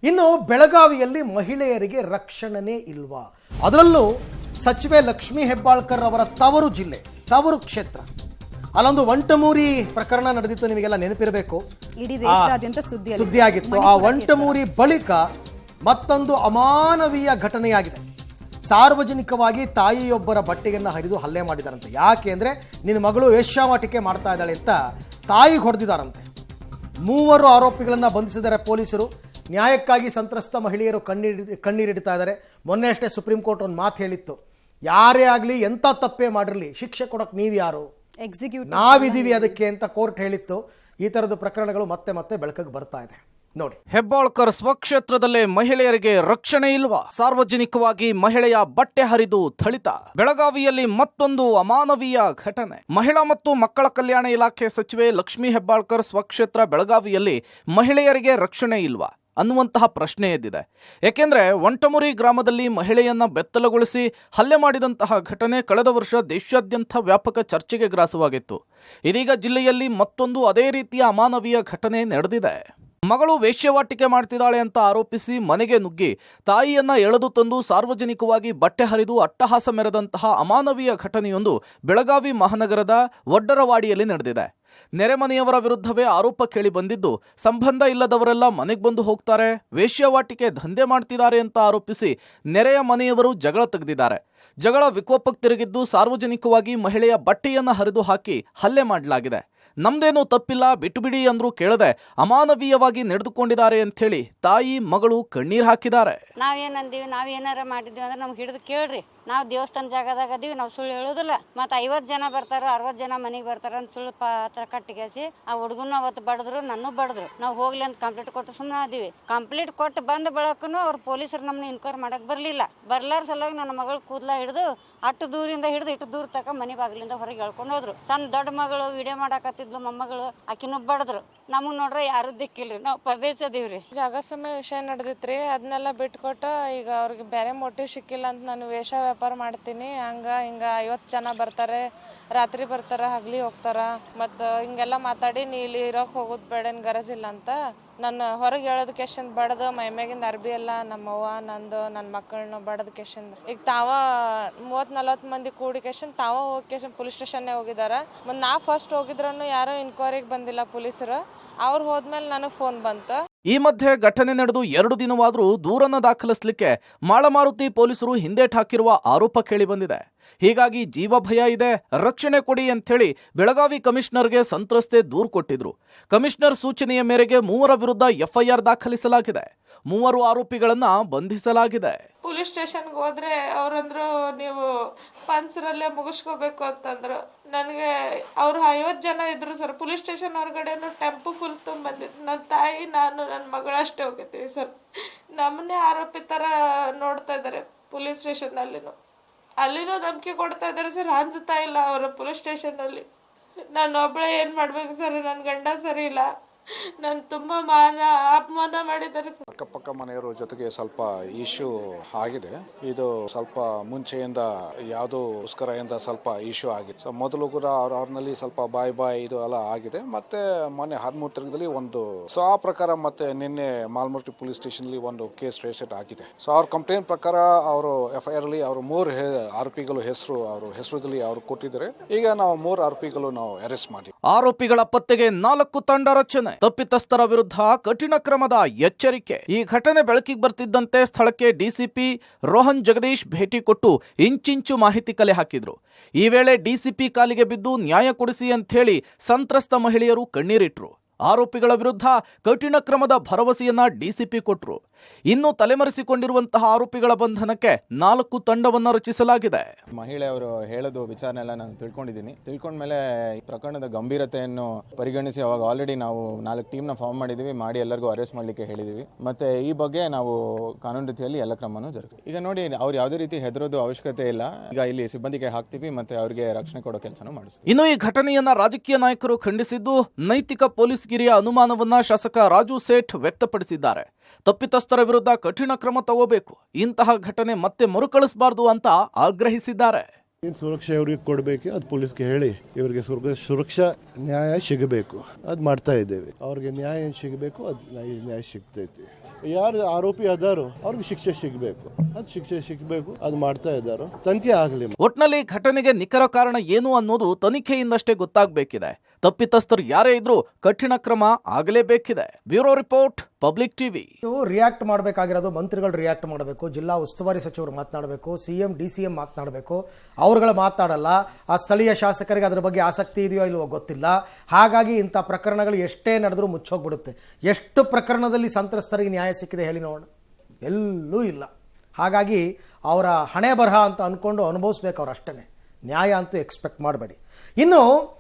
ಇನ್ನು ಬೆಳಗಾವಿಯಲ್ಲಿ ಮಹಿಳೆಯರಿಗೆ ರಕ್ಷಣೆನೇ ಇಲ್ವಾ? ಅದರಲ್ಲೂ ಸಚಿವೆ ಲಕ್ಷ್ಮೀ ಹೆಬ್ಬಾಳ್ಕರ್ ಅವರ ತವರು ಜಿಲ್ಲೆ, ತವರು ಕ್ಷೇತ್ರ. ಅಲ್ಲೊಂದು ವಂಟಮೂರಿ ಪ್ರಕರಣ ನಡೆದಿತ್ತು, ನಿಮಗೆಲ್ಲ ನೆನಪಿರಬೇಕು, ಇಡೀ ದೇಶದಾದ್ಯಂತ ಸುದ್ದಿಯಾಗಿತ್ತು. ಆ ವಂಟಮೂರಿ ಬಳಿಕ ಮತ್ತೊಂದು ಅಮಾನವೀಯ ಘಟನೆಯಾಗಿದೆ. ಸಾರ್ವಜನಿಕವಾಗಿ ತಾಯಿಯೊಬ್ಬರ ಬಟ್ಟೆಯನ್ನು ಹರಿದು ಹಲ್ಲೆ ಮಾಡಿದಾರಂತೆ. ಯಾಕೆ ಅಂದರೆ ನಿನ್ನ ಮಗಳು ವೇಶ್ಯಾವಾಟಿಕೆ ಮಾಡ್ತಾ ಇದ್ದಾಳೆ ಅಂತ ತಾಯಿಗೆ ಹೊಡೆದಿದ್ದಾರಂತೆ. 3 ಆರೋಪಿಗಳನ್ನು ಬಂಧಿಸಿದ್ದಾರೆ ಪೊಲೀಸರು. ನ್ಯಾಯಕ್ಕಾಗಿ ಸಂತ್ರಸ್ತ ಮಹಿಳೆಯರು ಕಣ್ಣೀರಿಡ್ತಾ ಇದ್ದಾರೆ. ಮೊನ್ನೆ ಅಷ್ಟೇ ಸುಪ್ರೀಂ ಕೋರ್ಟ್ ಒಂದು ಮಾತು ಹೇಳಿತ್ತು, ಯಾರೇ ಆಗಲಿ ಎಂಥ ತಪ್ಪೇ ಮಾಡಿರಲಿ ಶಿಕ್ಷೆ ಕೊಡೋಕೆ ನೀವು ಯಾರು, ನಾವಿದ್ದೀವಿ ಅದಕ್ಕೆ ಅಂತ ಕೋರ್ಟ್ ಹೇಳಿತ್ತು. ಈ ಥರದ ಪ್ರಕರಣಗಳು ಮತ್ತೆ ಮತ್ತೆ ಬೆಳಕಿಗೆ ಬರ್ತಾ ಇದೆ. ನೋಡಿ, ಹೆಬ್ಬಾಳ್ಕರ್ ಸ್ವಕ್ಷೇತ್ರದಲ್ಲೇ ಮಹಿಳೆಯರಿಗೆ ರಕ್ಷಣೆ ಇಲ್ವಾ? ಸಾರ್ವಜನಿಕವಾಗಿ ಮಹಿಳೆಯ ಬಟ್ಟೆ ಹರಿದು ಥಳಿತ. ಬೆಳಗಾವಿಯಲ್ಲಿ ಮತ್ತೊಂದು ಅಮಾನವೀಯ ಘಟನೆ. ಮಹಿಳಾ ಮತ್ತು ಮಕ್ಕಳ ಕಲ್ಯಾಣ ಇಲಾಖೆ ಸಚಿವೆ ಲಕ್ಷ್ಮೀ ಹೆಬ್ಬಾಳ್ಕರ್ ಸ್ವಕ್ಷೇತ್ರ ಬೆಳಗಾವಿಯಲ್ಲಿ ಮಹಿಳೆಯರಿಗೆ ರಕ್ಷಣೆ ಇಲ್ವಾ ಅನ್ನುವಂತಹ ಪ್ರಶ್ನೆ ಎದ್ದಿದೆ. ಏಕೆಂದ್ರೆ ವಂಟಮುರಿ ಗ್ರಾಮದಲ್ಲಿ ಮಹಿಳೆಯನ್ನ ಬೆತ್ತಲಗೊಳಿಸಿ ಹಲ್ಲೆ ಮಾಡಿದಂತಹ ಘಟನೆ ಕಳೆದ ವರ್ಷ ದೇಶಾದ್ಯಂತ ವ್ಯಾಪಕ ಚರ್ಚೆಗೆ ಗ್ರಾಸವಾಗಿತ್ತು. ಇದೀಗ ಜಿಲ್ಲೆಯಲ್ಲಿ ಮತ್ತೊಂದು ಅದೇ ರೀತಿಯ ಅಮಾನವೀಯ ಘಟನೆ ನಡೆದಿದೆ. ಮಗಳು ವೇಶ್ಯಾವಾಟಿಕೆ ಮಾಡ್ತಿದ್ದಾಳೆ ಅಂತ ಆರೋಪಿಸಿ ಮನೆಗೆ ನುಗ್ಗಿ ತಾಯಿಯನ್ನ ಎಳೆದು ತಂದು ಸಾರ್ವಜನಿಕವಾಗಿ ಬಟ್ಟೆ ಹರಿದು ಅಟ್ಟಹಾಸ ಮೆರೆದಂತಹ ಅಮಾನವೀಯ ಘಟನೆಯೊಂದು ಬೆಳಗಾವಿ ಮಹಾನಗರದ ಒಡ್ಡರವಾಡಿಯಲ್ಲಿ ನಡೆದಿದೆ. ನೆರೆಮನೆಯವರ ವಿರುದ್ಧವೇ ಆರೋಪ ಕೇಳಿ ಬಂದಿದ್ದು, ಸಂಬಂಧ ಇಲ್ಲದವರೆಲ್ಲ ಮನೆಗೆ ಬಂದು ಹೋಗ್ತಾರೆ, ವೇಶ್ಯಾವಾಟಿಕೆ ದಂಧೆ ಮಾಡ್ತಿದ್ದಾರೆ ಅಂತ ಆರೋಪಿಸಿ ನೆರೆಯ ಮನೆಯವರು ಜಗಳ ತೆಗೆದಿದ್ದಾರೆ. ಜಗಳ ವಿಕೋಪಕ್ಕೆ ತಿರುಗಿದ್ದು ಸಾರ್ವಜನಿಕವಾಗಿ ಮಹಿಳೆಯ ಬಟ್ಟೆಯನ್ನ ಹರಿದು ಹಾಕಿ ಹಲ್ಲೆ ಮಾಡಲಾಗಿದೆ. ನಮ್ದೇನೂ ತಪ್ಪಿಲ್ಲ, ಬಿಟ್ಟು ಬಿಡಿ ಅಂದ್ರೂ ಕೇಳದೆ ಅಮಾನವೀಯವಾಗಿ ನಡೆದುಕೊಂಡಿದ್ದಾರೆ ಅಂತ ಹೇಳಿ ತಾಯಿ ಮಗಳು ಕಣ್ಣೀರ್ ಹಾಕಿದ್ದಾರೆ. ನಾವೇನಂದೀವಿ, ನಾವೇನಾರ ಮಾಡಿದ್ವಿ ಅಂದ್ರೆ ನಮ್ಗೆ ಹಿಡಿದು ಕೇಳ್ರಿ. ನಾವು ದೇವಸ್ಥಾನ ಜಾಗದಾಗ ಅದೀವಿ, ನಾವು ಸುಳ್ಳು ಹೇಳೋದಿಲ್ಲ. ಮತ್ತೆ 50 ಜನ ಬರ್ತಾರ, 60 ಜನ ಮನೆಗೆ ಬರ್ತಾರ ಅಂತ ಸುಳ್ಳು ಪಾತ್ರ ಕಟ್ಟಿಗೆಸಿ ಆ ಹುಡುಗನ ಅವತ್ತು ಬಡದ್ರು, ನನ್ನೂ ಬಡದ್ರು. ನಾವು ಹೋಗ್ಲಿ ಅಂತ ಕಂಪ್ಲೇಂಟ್ ಕೊಟ್ಟು ಸುಮ್ಮನೆ ಅದೀವಿ. ಕಂಪ್ಲೇಂಟ್ ಕೊಟ್ಟು ಬಂದ ಬಳಕನು ಅವ್ರು ಪೊಲೀಸರು ನಮ್ಮನ್ನ ಇನ್ಕ್ವೈರ್ ಮಾಡಕ್ ಬರ್ಲಿಲ್ಲ. ಬರ್ಲಾರ ಸಲುವಾಗಿ ನನ್ನ ಮಗಳು ಕೂದಲ ಹಿಡಿದು ಅಷ್ಟು ದೂರಿಂದ ಹಿಡಿದು ಇಟ್ಟು ದೂರ ತಕ ಮನೆ ಬಾಗಿಲಿಂದ ಹೊರಗೆ ಎಳ್ಕೊಂಡು ಹೋದ್ರು. ಸಣ್ಣ ದೊಡ್ಡ ಮಗಳು ವಿಡಿಯೋ ಮಾಡಾಕತ್ತಿದ್ಲು, ಮೊಮ್ಮಗಳು ಆಕಿನೂ ಬಡದ್ರು. ನಮಗ್ ನೋಡ್ರೆ ಯಾರು ದಿಕ್ಕಿಲ್ರಿ, ನಾವು ಪ್ರದೇಶದೀವ್ರಿ. ಜಾಗ ಸಮಯ ವಿಷಯ ನಡೆದಿತ್ರಿ, ಅದನ್ನೆಲ್ಲ ಬಿಟ್ಕೊಟ್ಟು ಈಗ ಅವ್ರಿಗೆ ಬೇರೆ ಮೋಟಿವ್ ಸಿಕ್ಕಿಲ್ಲ ಅಂತ ನಾನು ವೇಷ ವ್ಯಾಪಾರ ಮಾಡ್ತೀನಿ. ಹಿಂಗ 50 ಜನ ಬರ್ತಾರೆ, ರಾತ್ರಿ ಬರ್ತಾರ, ಹಗ್ಲಿ ಹೋಗ್ತಾರ, ಮತ್ತು ಹಿಂಗೆಲ್ಲ ಮಾತಾಡಿ ನೀ ಇಲ್ಲಿ ಇರೋಕೆ ಹೋಗೋದು ಬೇಡ, ಏನು ಗರಜಿಲ್ಲ ಅಂತ ನನ್ನ ಹೊರಗೆ ಹೇಳೋದು ಕೆಶನ್ ಬಡ್ದು ಮೈಮ್ಯಾಗಿಂದ ಅರ್ಬಿ ಎಲ್ಲ ನಮ್ಮವ್ವ ನಂದು ನನ್ನ ಮಕ್ಕಳನ್ನ ಬಡದ್ ಕೆಶನ್. ಈಗ ತಾವ 30-40 ಮಂದಿ ಕೂಡಿ ಕೆಶನ್ ತಾವ ಹೋಗಿ ಕೆಶನ್ ಪೊಲೀಸ್ ಸ್ಟೇಷನ್ನೇ ಹೋಗಿದಾರ. ಮತ್ತು ನಾ ಫಸ್ಟ್ ಹೋಗಿದ್ರೂ ಯಾರೋ ಇನ್ಕ್ವೈರಿಗೆ ಬಂದಿಲ್ಲ ಪೊಲೀಸರು. ಅವ್ರು ಹೋದ್ಮೇಲೆ ನನಗೆ ಫೋನ್ ಬಂತು. ಈ ಮಧ್ಯೆ ಘಟನೆ ನಡೆದು 2 ದಿನವಾದರೂ ದೂರನ್ನ ದಾಖಲಿಸಲಿಕ್ಕೆ ಮಾಳಮಾರುತಿ ಪೊಲೀಸರು ಹಿಂದೇಟ್ ಹಾಕಿರುವ ಆರೋಪ ಕೇಳಿ ಬಂದಿದೆ. ಹೀಗಾಗಿ ಜೀವ ಭಯ ಇದೆ, ರಕ್ಷಣೆ ಕೊಡಿ ಅಂಥೇಳಿ ಬೆಳಗಾವಿ ಕಮಿಷನರ್ಗೆ ಸಂತ್ರಸ್ತೆ ದೂರು ಕೊಟ್ಟಿದ್ರು. ಕಮಿಷನರ್ ಸೂಚನೆಯ ಮೇರೆಗೆ 3 ವಿರುದ್ಧ FIR ದಾಖಲಿಸಲಾಗಿದೆ. 3 ಆರೋಪಿಗಳನ್ನ ಬಂಧಿಸಲಾಗಿದೆ. ಪೊಲೀಸ್ ಸ್ಟೇಷನ್ಗೆ ಹೋದ್ರೆ ಅವ್ರಂದ್ರು ನೀವು ಪಂಚರಲ್ಲೇ ಮುಗಿಸ್ಕೋಬೇಕು ಅಂತಂದ್ರು. ನನಗೆ ಅವ್ರು 50 ಜನ ಇದ್ರು ಸರ್. ಪೊಲೀಸ್ ಸ್ಟೇಷನ್ ಹೊರಗಡೆನು ಟೆಂಪೋ ಫುಲ್ ತುಂಬ ಬಂದಿತ್ತು. ನನ್ನ ತಾಯಿ, ನಾನು, ನನ್ನ ಮಗಳಷ್ಟೇ ಹೋಗಿದ್ದೀವಿ ಸರ್. ನಮ್ಮನ್ನೇ ಆರೋಪಿ ತರ ನೋಡ್ತಾ ಇದ್ದಾರೆ ಪೊಲೀಸ್ ಸ್ಟೇಷನ್ ಅಲ್ಲಿನೂ ಧಮಕಿ ಕೊಡ್ತಾ ಇದ್ದಾರೆ ಸರ್. ಅಂಜುತ್ತಾ ಇಲ್ಲ ಅವರ ಪೊಲೀಸ್ ಸ್ಟೇಷನ್ ಅಲ್ಲಿ. ನಾನು ಒಬ್ಬಳೇ ಏನ್ ಮಾಡ್ಬೇಕು ಸರ್? ನನ್ನ ಗಂಡ ಸರಿ ಇಲ್ಲ, ನಾನು ತುಂಬಾ ಅಪಮಾನ ಮಾಡಿದ್ದಾರೆ. ಅಕ್ಕಪಕ್ಕ ಮನೆಯವರು ಜೊತೆಗೆ ಸ್ವಲ್ಪ ಇಶ್ಯೂ ಆಗಿದೆ. ಇದು ಸ್ವಲ್ಪ ಮುಂಚೆಯಿಂದ ಯಾವುದೋಸ್ಕರದಿಂದ ಸ್ವಲ್ಪ ಇಶ್ಯೂ ಆಗಿದೆ. ಸೊ ಮೊದಲು ಕೂಡ ಅವ್ರನಲ್ಲಿ ಸ್ವಲ್ಪ ಬಾಯ್ ಇದು ಎಲ್ಲ ಆಗಿದೆ. ಮತ್ತೆ ಮೊನ್ನೆ 13 ತಾರೀಕದಲ್ಲಿ ಒಂದು ಸೊ ಆ ಪ್ರಕಾರ ಮತ್ತೆ ನಿನ್ನೆ ಮಾಲ್ಮರ್ಟಿ ಪೊಲೀಸ್ ಸ್ಟೇಷನ್ ಅಲ್ಲಿ ಒಂದು ಕೇಸ್ ರಿಜಿಸ್ಟರ್ ಆಗಿದೆ. ಸೊ ಅವ್ರ ಕಂಪ್ಲೇಂಟ್ ಪ್ರಕಾರ ಅವರು FIR ಅಲ್ಲಿ ಅವರು 3 ಆರೋಪಿಗಳು ಹೆಸರುದಲ್ಲಿ ಅವರು ಕೊಟ್ಟಿದ್ದಾರೆ. ಈಗ ನಾವು 3 ಆರೋಪಿಗಳು ನಾವು ಅರೆಸ್ಟ್ ಮಾಡಿ ಆರೋಪಿಗಳ ಪತ್ತೆಗೆ 4 ತಂಡ ರಚನೆ. ತಪ್ಪಿತಸ್ಥರ ವಿರುದ್ಧ ಕಠಿಣ ಕ್ರಮದ ಎಚ್ಚರಿಕೆ. ಈ ಘಟನೆ ಬೆಳಕಿಗೆ ಬರ್ತಿದ್ದಂತೆ ಸ್ಥಳಕ್ಕೆ ಡಿಸಿಪಿ ರೋಹನ್ ಜಗದೀಶ್ ಭೇಟಿ ಕೊಟ್ಟು ಇಂಚಿಂಚು ಮಾಹಿತಿ ಕಲೆ ಹಾಕಿದ್ರು. ಈ ವೇಳೆ ಡಿಸಿಪಿ ಕಾಲಿಗೆ ಬಿದ್ದು ನ್ಯಾಯ ಕೊಡಿಸಿ ಅಂತ ಹೇಳಿ ಸಂತ್ರಸ್ತ ಮಹಿಳೆಯರು ಕಣ್ಣೀರಿಟ್ರು. ಆರೋಪಿಗಳ ವಿರುದ್ಧ ಕಠಿಣ ಕ್ರಮದ ಭರವಸೆಯನ್ನ ಡಿಸಿಪಿ ಕೊಟ್ಟರು. ಇನ್ನು ತಲೆಮರೆಸಿಕೊಂಡಿರುವಂತಹ ಆರೋಪಿಗಳ ಬಂಧನಕ್ಕೆ 4 ತಂಡವನ್ನ ರಚಿಸಲಾಗಿದೆ. ಮಹಿಳೆಯವರು ಹೇಳೋದು ವಿಚಾರನೆ ಎಲ್ಲ ನಾನು ತಿಳ್ಕೊಂಡ್ಮೇಲೆ ಈ ಪ್ರಕರಣದ ಗಂಭೀರತೆಯನ್ನು ಪರಿಗಣಿಸಿ ಅವಾಗ ಆಲ್ರೆಡಿ ನಾವು 4 ಟೀಮ್ನ ಫಾರ್ಮ್ ಮಾಡಿದೀವಿ, ಮಾಡಿ ಎಲ್ಲರಿಗೂ ಅರೆಸ್ಟ್ ಮಾಡಲಿಕ್ಕೆ ಹೇಳಿದೀವಿ. ಮತ್ತೆ ಈ ಬಗ್ಗೆ ನಾವು ಕಾನೂನು ರೀತಿಯಲ್ಲಿ ಎಲ್ಲ ಕ್ರಮನೂ ಜರುಗಿಸ್ತೀವಿ. ಈಗ ನೋಡಿ, ಅವ್ರು ಯಾವುದೇ ರೀತಿ ಹೆದರೋದು ಅವಶ್ಯಕತೆ ಇಲ್ಲ. ಈಗ ಇಲ್ಲಿ ಸಿಬ್ಬಂದಿಗೆ ಹಾಕ್ತೀವಿ, ಮತ್ತೆ ಅವರಿಗೆ ರಕ್ಷಣೆ ಕೊಡೋ ಕೆಲಸನೂ ಮಾಡಿಸ್ತೀವಿ. ಇನ್ನು ಈ ಘಟನೆಯನ್ನ ರಾಜಕೀಯ ನಾಯಕರು ಖಂಡಿಸಿದ್ದು, ನೈತಿಕ ಪೊಲೀಸ್ ಗಿರಿಯ ಅನುಮಾನವನ್ನ ಶಾಸಕ ರಾಜು ಸೇಠ್ ವ್ಯಕ್ತಪಡಿಸಿದ್ದಾರೆ. ತಪ್ಪಿತಸ್ಥರ ವಿರುದ್ಧ ಕಠಿಣ ಕ್ರಮ ತಗೋಬೇಕು, ಇಂತಹ ಘಟನೆ ಮತ್ತೆ ಮರುಕಳಿಸಬಾರದು ಅಂತ ಆಗ್ರಹಿಸಿದ್ದಾರೆ. ಸುರಕ್ಷೆ ಇವರಿಗೆ ಕೊಡಬೇಕು, ಅದು ಪೊಲೀಸ್ಗೆ ಹೇಳಿ ಇವರಿಗೆ ಸುರಕ್ಷಾ ನ್ಯಾಯ ಸಿಗಬೇಕು, ಅದು ಮಾಡ್ತಾ ಇದ್ದೇವೆ. ಅವ್ರಿಗೆ ನ್ಯಾಯ ಸಿಗಬೇಕು, ಅದು ನ್ಯಾಯ ಸಿಗ್ತೈತಿ. ಯಾರು ಆರೋಪಿ ಅದಾರೋ ಅವ್ರಿಗೆ ಶಿಕ್ಷೆ ಸಿಗಬೇಕು, ಅದು ಶಿಕ್ಷೆ ಸಿಗಬೇಕು, ಅದು ಮಾಡ್ತಾ ಇದ್ದಾರೋ ತನಿಖೆ ಆಗಲಿ. ಒಟ್ನಲ್ಲಿ ಘಟನೆಗೆ ನಿಖರ ಕಾರಣ ಏನು ಅನ್ನೋದು ತನಿಖೆಯಿಂದಷ್ಟೇ ಗೊತ್ತಾಗಬೇಕಿದೆ. ತಪ್ಪಿತಸ್ಥರು ಯಾರೇ ಇದ್ರೂ ಕಠಿಣ ಕ್ರಮ ಆಗಲೇಬೇಕಿದೆ. Bureau report, public TV. React ಮಾಡಬೇಕಾಗಿರೋದು ಮಂತ್ರಿಗಳು ರಿಯಾಕ್ಟ್ ಮಾಡಬೇಕು, ಜಿಲ್ಲಾ ಉಸ್ತುವಾರಿ ಸಚಿವರು ಮಾತನಾಡಬೇಕು, ಸಿಎಂ DCM ಮಾತನಾಡಬೇಕು. ಅವ್ರುಗಳು ಮಾತನಾಡಲ್ಲ. ಆ ಸ್ಥಳೀಯ ಶಾಸಕರಿಗೆ ಅದರ ಬಗ್ಗೆ ಆಸಕ್ತಿ ಇದೆಯೋ ಇಲ್ವೋ ಗೊತ್ತಿಲ್ಲ. ಹಾಗಾಗಿ ಇಂಥ ಪ್ರಕರಣಗಳು ಎಷ್ಟೇ ನಡೆದ್ರೂ ಮುಚ್ಚೋಗ್ಬಿಡುತ್ತೆ. ಎಷ್ಟು ಪ್ರಕರಣದಲ್ಲಿ ಸಂತ್ರಸ್ತರಿಗೆ ನ್ಯಾಯ ಸಿಕ್ಕಿದೆ ಹೇಳಿ ನೋಡೋಣ? ಎಲ್ಲೂ ಇಲ್ಲ. ಹಾಗಾಗಿ ಅವರ ಹಣೆ ಬರಹ ಅಂತ ಅಂದ್ಕೊಂಡು ಅನುಭವಿಸ್ಬೇಕು ಅವ್ರು ಅಷ್ಟೇ. ನ್ಯಾಯ ಅಂತೂ ಎಕ್ಸ್ಪೆಕ್ಟ್ ಮಾಡಬೇಡಿ. ಇನ್ನು